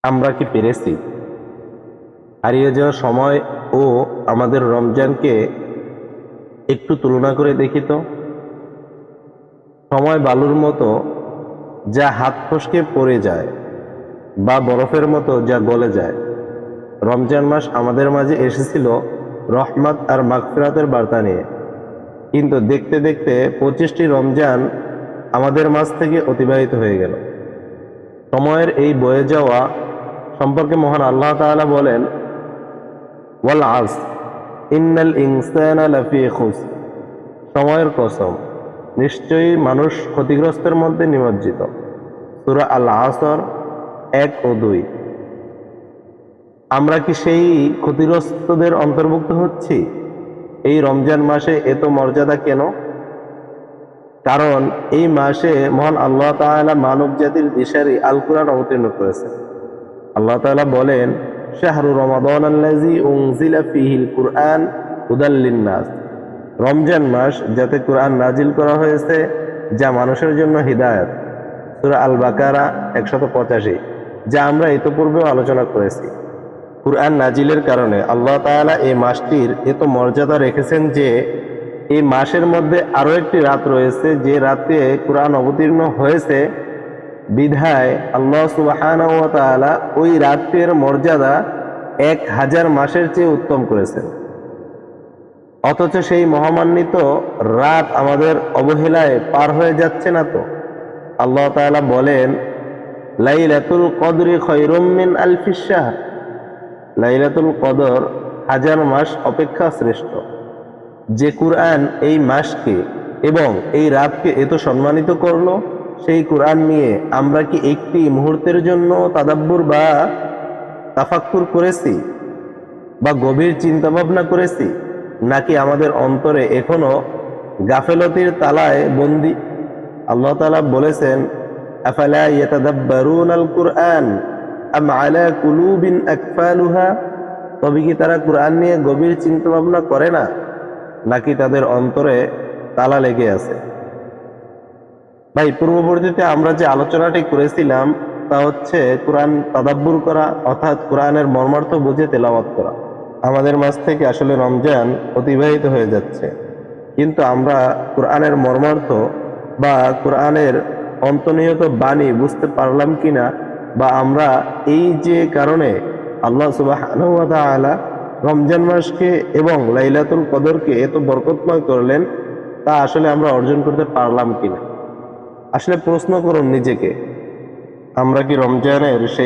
আমরা কি পেরেছি? হারিয়ে যাওয়া সময় ও আমাদের রমজানকে একটু তুলনা করে দেখি তো। সময় বালুর মতো, যা হাত ফসকে পড়ে যায়, বা বরফের মতো যা গলে যায়। রমজান মাস আমাদের মাঝে এসেছিল রহমত আর মাগফিরাতের বার্তা নিয়ে, কিন্তু দেখতে দেখতে 25টি রমজান আমাদের মাঝ থেকে অতিবাহিত হয়ে গেল। সময়ের এই বয়ে যাওয়া সম্পর্কে মহান আল্লাহ তাআলা বলেন, ওয়াল আসর ইন্নাল ইনসানা লাফি খুসর, সময়ের কসম, নিশ্চয়ই মানুষ ক্ষতিগ্রস্তের মধ্যে নিমজ্জিত। সূরা আল আসর 1 ও 2। আমরা কি সেই ক্ষতিগ্রস্তদের অন্তর্ভুক্ত হচ্ছি? এই রমজান মাসে এত মর্যাদা কেন? কারণ এই মাসে মহান আল্লাহ তাআলা মানব জাতির দিশারি আল কুরআন অবতীর্ণ করেছেন। আল্লাহ তাআলা বলেন, শাহরু রমাদানাল্লাযী উনজিলা ফীহিল কুরআন হুদাল লিন্নাস, রমজান মাস যাতে কুরআন নাজিল করা হয়েছে, যা মানুষের জন্য হিদায়াত। সূরা আল বাকারা 185, যা আমরা ইতোপূর্বেও আলোচনা করেছি। কুরআন নাজিলের কারণে আল্লাহ তাআলা এই মাসটির এত মর্যাদা রেখেছেন যে এই মাসের মধ্যে আরো একটি রাত রয়েছে, যে রাতে কুরআন অবতীর্ণ হয়েছে। বিধায় আল্লাহ সুবহানাহু ওয়া তাআলা ওই রাতের মর্যাদা 1000 মাসের চেয়ে উত্তম করেছেন। অথচ সেই মহামান্বিত রাত আমাদের অবহেলায় পার হয়ে যাচ্ছে না তো? আল্লাহ তাআলা বলেন, লাইলাতুল কদরি খায়রুম মিন আলফিশ শাহর, লাইলাতুল কদর 1000 মাস অপেক্ষা শ্রেষ্ঠ। যে কুরআন এই মাসকে এবং এই রাতকে এত সম্মানিত করলো, সেই কুরআন নিয়ে আমরা কি একটি মুহূর্তের জন্য তাদাব্বুর বা তাফাক্কুর করেছি, বা গভীর চিন্তা ভাবনা করেছি, নাকি আমাদের অন্তরে এখনো গাফেলতির তালায় বন্দী? আল্লাহ তাআলা বলেছেন, আফালা ইয়াতাদাব্বারুনাল কুরআন আম আলা কুলুবিন আকফালুহা, তবে কি তারা কুরআন নিয়ে গভীর চিন্তা ভাবনা করে না, নাকি তাদের অন্তরে তালা লেগে আছে? ভাই, পূর্ববর্তীতে আমরা যে আলোচনাটি করেছিলাম তা হচ্ছে কোরআন তাদাব্বুর করা, অর্থাৎ কোরআনের মর্মার্থ বুঝে তেলাওয়াত করা। আমাদের মাঝ থেকে আসলে রমজান অতিবাহিত হয়ে যাচ্ছে, কিন্তু আমরা কোরআনের মর্মার্থ বা কোরআনের অন্তর্নিহিত বাণী বুঝতে পারলাম কিনা, বা আমরা এই যে কারণে আল্লাহ সুবহানাহু ওয়া তাআলা রমজান মাসকে এবং লাইলাতুল কদরকে এত বরকতময় করলেন, তা আসলে আমরা অর্জন করতে পারলাম কিনা। আসলে প্রশ্ন করুন নিজেকে, আমরা কি রমজানের সেই